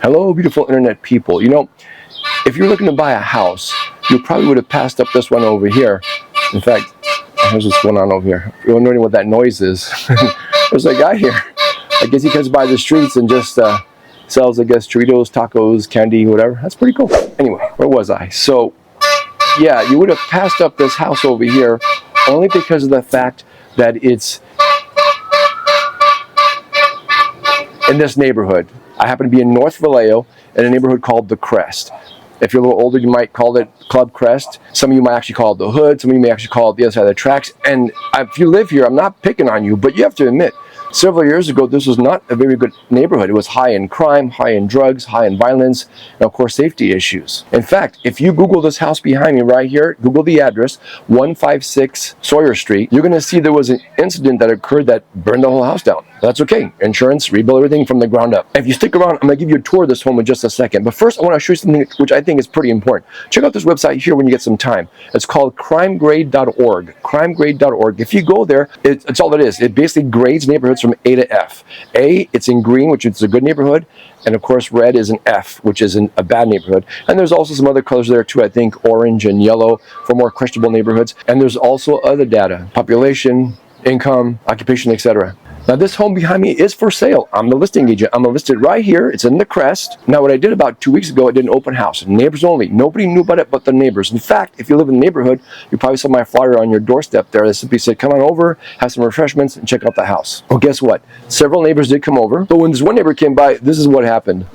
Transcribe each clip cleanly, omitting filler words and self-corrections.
Hello, beautiful internet people. You know, if you're looking to buy a house, you probably would have passed up this one over here. In fact, here's what's going on over here. If you're wondering what that noise is, there's a guy here. I guess he comes by the streets and just sells, I guess, Doritos, tacos, candy, whatever. That's pretty cool. Anyway, where was I? So, yeah, you would have passed up this house over here only because of the fact that it's in this neighborhood. I happen to be in North Vallejo in a neighborhood called the Crest. If you're a little older, you might call it Club Crest. Some of you might actually call it the Hood. Some of you may actually call it the other side of the tracks. And if you live here, I'm not picking on you, but you have to admit, several years ago, this was not a very good neighborhood. It was high in crime, high in drugs, high in violence, and of course, safety issues. In fact, if you Google this house behind me right here, Google the address, 156 Sawyer Street, you're going to see there was an incident that occurred that burned the whole house down. That's okay. Insurance, rebuild everything from the ground up. If you stick around, I'm going to give you a tour of this home in just a second. But first, I want to show you something which I think is pretty important. Check out this website here when you get some time. It's called crimegrade.org. Crimegrade.org. If you go there, it's all it is. It basically grades neighborhoods from A to F. A, it's in green, which is a good neighborhood. And of course, red is an F, which is a bad neighborhood. And there's also some other colors there too, I think orange and yellow for more questionable neighborhoods. And there's also other data, population, income, occupation, etc. Now this home behind me is for sale. I'm the listing agent. I'm listed right here. It's in the Crest. Now what I did about 2 weeks ago, I did an open house. Neighbors only. Nobody knew about it but the neighbors. In fact, if you live in the neighborhood, you probably saw my flyer on your doorstep there that simply said, come on over, have some refreshments, and check out the house. Well, guess what? Several neighbors did come over. But when this one neighbor came by, this is what happened.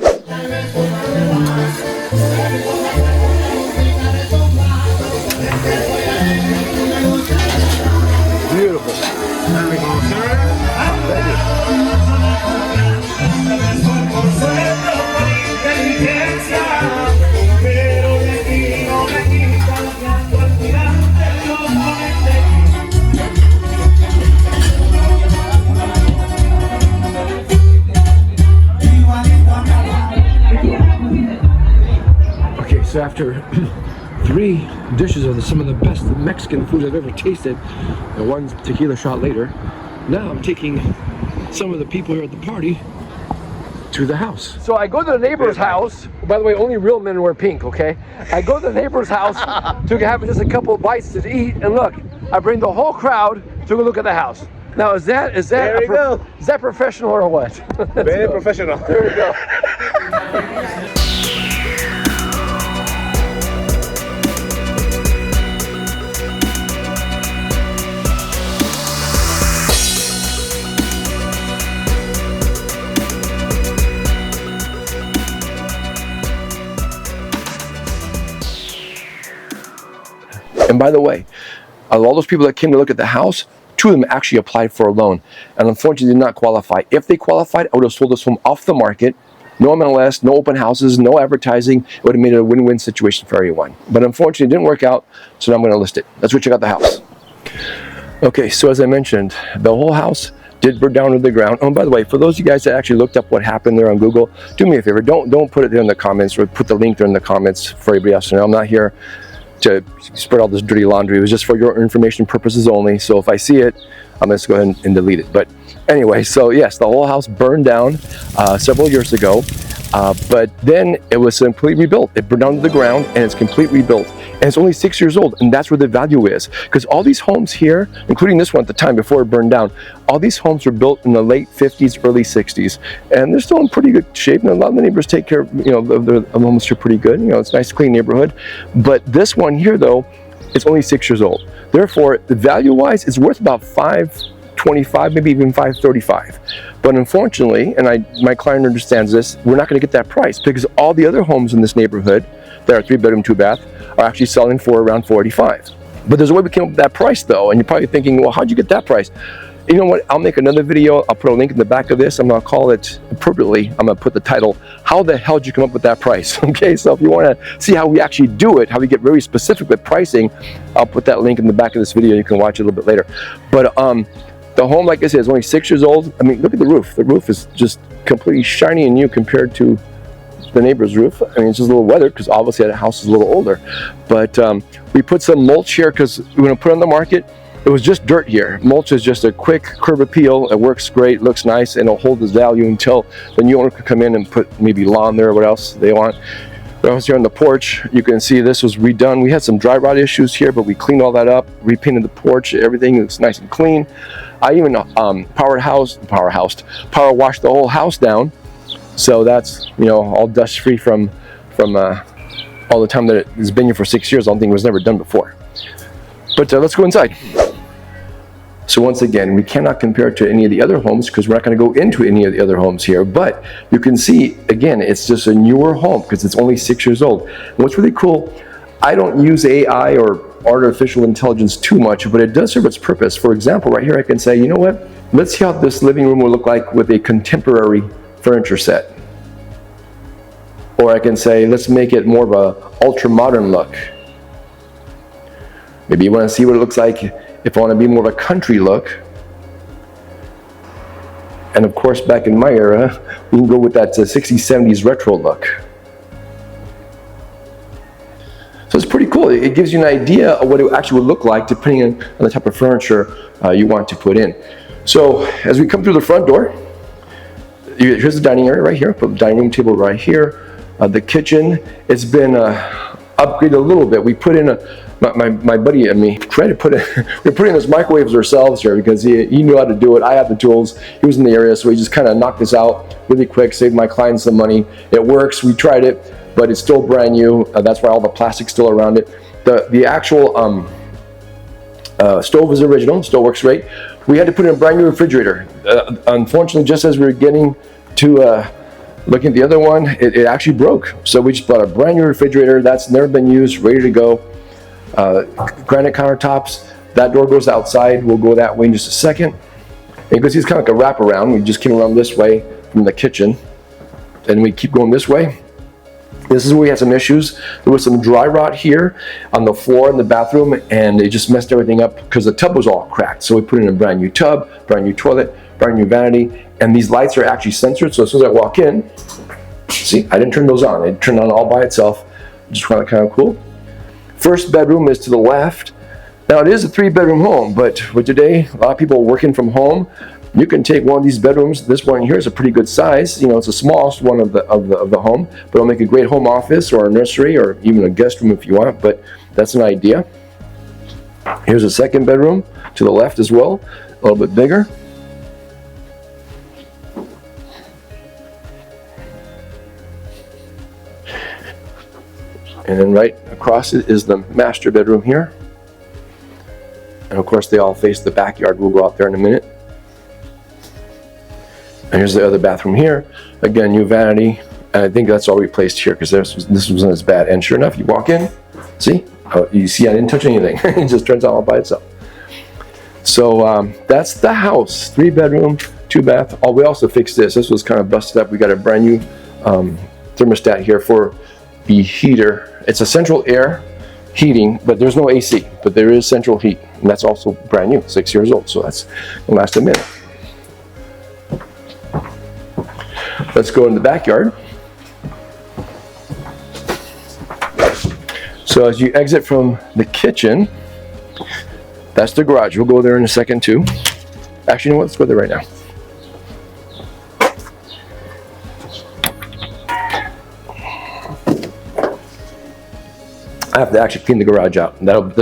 Beautiful. There we go, sir. Okay, so after 3 dishes of some of the best Mexican food I've ever tasted, and 1 tequila shot later, now I'm taking some of the people here at the party to the house. So I go to the neighbor's house. By the way, only real men wear pink, okay? I go to the neighbor's house to have just a couple of bites to eat, and look, I bring the whole crowd to go look at the house. Now is that is that professional or what? Very professional. There we go. And by the way, of all those people that came to look at the house, 2 of them actually applied for a loan and unfortunately did not qualify. If they qualified, I would have sold this home off the market. No MLS, no open houses, no advertising. It would have made it a win-win situation for everyone. But unfortunately, it didn't work out, so now I'm going to list it. Let's go check out the house. Okay, so as I mentioned, the whole house did burn down to the ground. Oh, and by the way, for those of you guys that actually looked up what happened there on Google, do me a favor, don't put it there in the comments or put the link there in the comments for everybody else to know. I'm not here to spread all this dirty laundry. It was just for your information purposes only. So if I see it, I'm going to go ahead and delete it. But anyway, so yes, the whole house burned down several years ago. But then it was completely rebuilt. It burned down to the ground and it's completely rebuilt. And it's only 6 years old, and that's where the value is. Because all these homes here, including this one at the time before it burned down, all these homes were built in the late 50s, early 60s. And they're still in pretty good shape. And a lot of the neighbors take care of, their homes are pretty good. It's a nice, clean neighborhood. But this one here, though, it's only 6 years old. Therefore, the value-wise, it's worth about $525, maybe even $535. But unfortunately, and my client understands this, we're not going to get that price because all the other homes in this neighborhood that are 3-bedroom, 2-bath are actually selling for around $485. But there's a way we came up with that price though, and you're probably thinking, well, how'd you get that price? You know what? I'll make another video. I'll put a link in the back of this. I'm going to call it appropriately. I'm going to put the title, How the Hell Did You Come Up With That Price? Okay, so if you want to see how we actually do it, how we get very specific with pricing, I'll put that link in the back of this video. You can watch it a little bit later. But the home, like I said, is only 6 years old. I mean, look at the roof. The roof is just completely shiny and new compared to the neighbor's roof. I mean, it's just a little weathered because obviously the house is a little older. But we put some mulch here because we're going to put it on the market. it was just dirt here. Mulch is just a quick curb appeal. It works great, looks nice, and it'll hold its value until the new owner can come in and put maybe lawn there or what else they want. When I was here on the porch, you can see this was redone. We had some dry rot issues here, but we cleaned all that up, repainted the porch, everything looks nice and clean. I even power washed the whole house down, so that's, you know, all dust free from all the time that it has been here for 6 years. I don't think it was never done before. But let's go inside. So once again, we cannot compare it to any of the other homes because we're not going to go into any of the other homes here. But you can see, again, it's just a newer home because it's only 6 years old. And what's really cool, I don't use AI or artificial intelligence too much, but it does serve its purpose. For example, right here I can say, you know what? Let's see how this living room will look like with a contemporary furniture set. Or I can say, let's make it more of a ultra-modern look. Maybe you want to see what it looks like if I want to be more of a country look. And of course, back in my era, we can go with that 60s, 70s retro look. So it's pretty cool. It gives you an idea of what it actually would look like depending on the type of furniture you want to put in. So as we come through the front door, here's the dining area right here. Put the dining room table right here. The kitchen, it's been upgraded a little bit. We put in my buddy and me tried to put in, we put in those microwaves ourselves here because he knew how to do it. I had the tools. He was in the area, so we just kind of knocked this out really quick, saved my clients some money. It works. We tried it, but it's still brand new. That's why all the plastic's still around it. The actual stove is original. Still works great. We had to put in a brand new refrigerator. Unfortunately, just as we were getting to looking at the other one, it actually broke. So we just bought a brand new refrigerator that's never been used, ready to go. Granite countertops. That door goes outside. We'll go that way in just a second. And you can see it's kind of like a wraparound. We just came around this way from the kitchen, and we keep going this way. This is where we had some issues. There was some dry rot here on the floor in the bathroom, and it just messed everything up because the tub was all cracked. So we put in a brand new tub, brand new toilet, brand new vanity, and these lights are actually censored. So as soon as I walk in, see, I didn't turn those on. It turned on all by itself. Just kind of cool. First bedroom is to the left. Now it is a 3-bedroom home, but with today, a lot of people working from home, you can take one of these bedrooms. This one here is a pretty good size. You know, it's the smallest one of the home, but it'll make a great home office or a nursery or even a guest room if you want, but that's an idea. Here's a second bedroom to the left as well, a little bit bigger. And then right across it is the master bedroom here. And of course they all face the backyard. We'll go out there in a minute. And here's the other bathroom here. Again, new vanity. And I think that's all we placed here because this wasn't as bad. And sure enough, you walk in, see? You see I didn't touch anything. It just turns out all by itself. So that's the house. 3-bedroom, 2-bath. Oh, we also fixed this. This was kind of busted up. We got a brand new thermostat here for the heater. It's a central air heating, but there's no AC, but there is central heat, and that's also brand new, 6 years old, so that's gonna last a minute. Let's go in the backyard. So as you exit from the kitchen, that's the garage. We'll go there in a second too. Actually, you know what? Let's go there right now. I have to actually clean the garage out.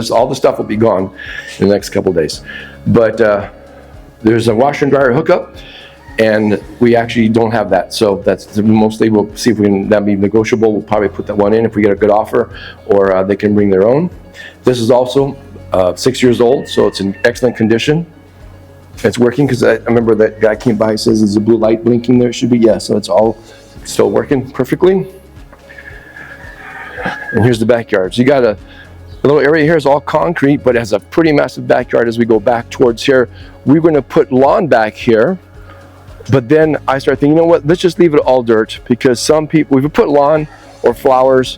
All the stuff will be gone in the next couple of days. But there's a washer and dryer hookup, and we actually don't have that. So that's mostly, we'll see if we can, that'll be negotiable. We'll probably put that one in if we get a good offer, or they can bring their own. This is also 6 years old, so it's in excellent condition. It's working because I remember that guy came by and says, there's a blue light blinking there. It should be, yeah, so it's all still working perfectly. And here's the backyard. So you got a little area here is all concrete, but it has a pretty massive backyard. As we go back towards here, we're going to put lawn back here. But then I start thinking, you know what, let's just leave it all dirt, because some people, if we put lawn or flowers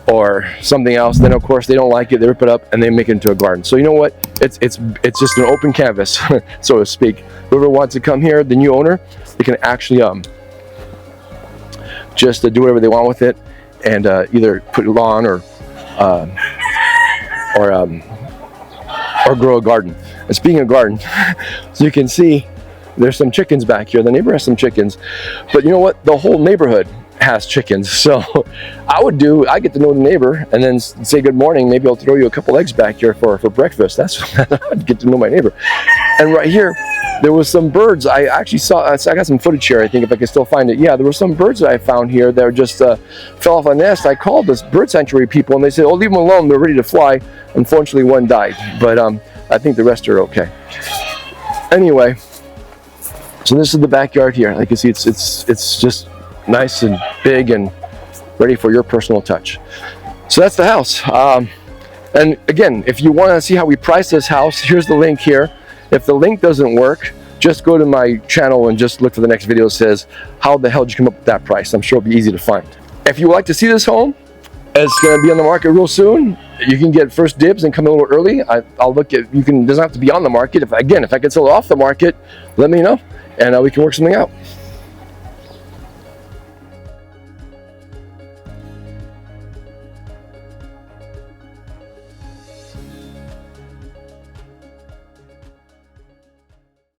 or something else, then of course they don't like it, they rip it up and they make it into a garden. So you know what, it's just an open canvas, so to speak. Whoever wants to come here, the new owner, they can actually just do whatever they want with it, and either put lawn or or grow a garden. And speaking of garden, so you can see there's some chickens back here. The neighbor has some chickens, but you know what? The whole neighborhood has chickens. So I get to know the neighbor and then say good morning. Maybe I'll throw you a couple eggs back here for breakfast. That's I'd get to know my neighbor. And right here, there was some birds. I actually saw, I got some footage here, I think, if I can still find it. Yeah, there were some birds that I found here that just fell off a nest. I called this bird sanctuary people and they said, oh, leave them alone. They're ready to fly. Unfortunately, one died, but I think the rest are okay. Anyway, so this is the backyard here. Like you see, it's just nice and big and ready for your personal touch. So that's the house. And again, if you want to see how we price this house, here's the link here. If the link doesn't work, just go to my channel and just look for the next video that says, how the hell did you come up with that price? I'm sure it'll be easy to find. If you would like to see this home, it's going to be on the market real soon. You can get first dibs and come a little early. I'll look at, doesn't have to be on the market. If I can sell it off the market, let me know and we can work something out.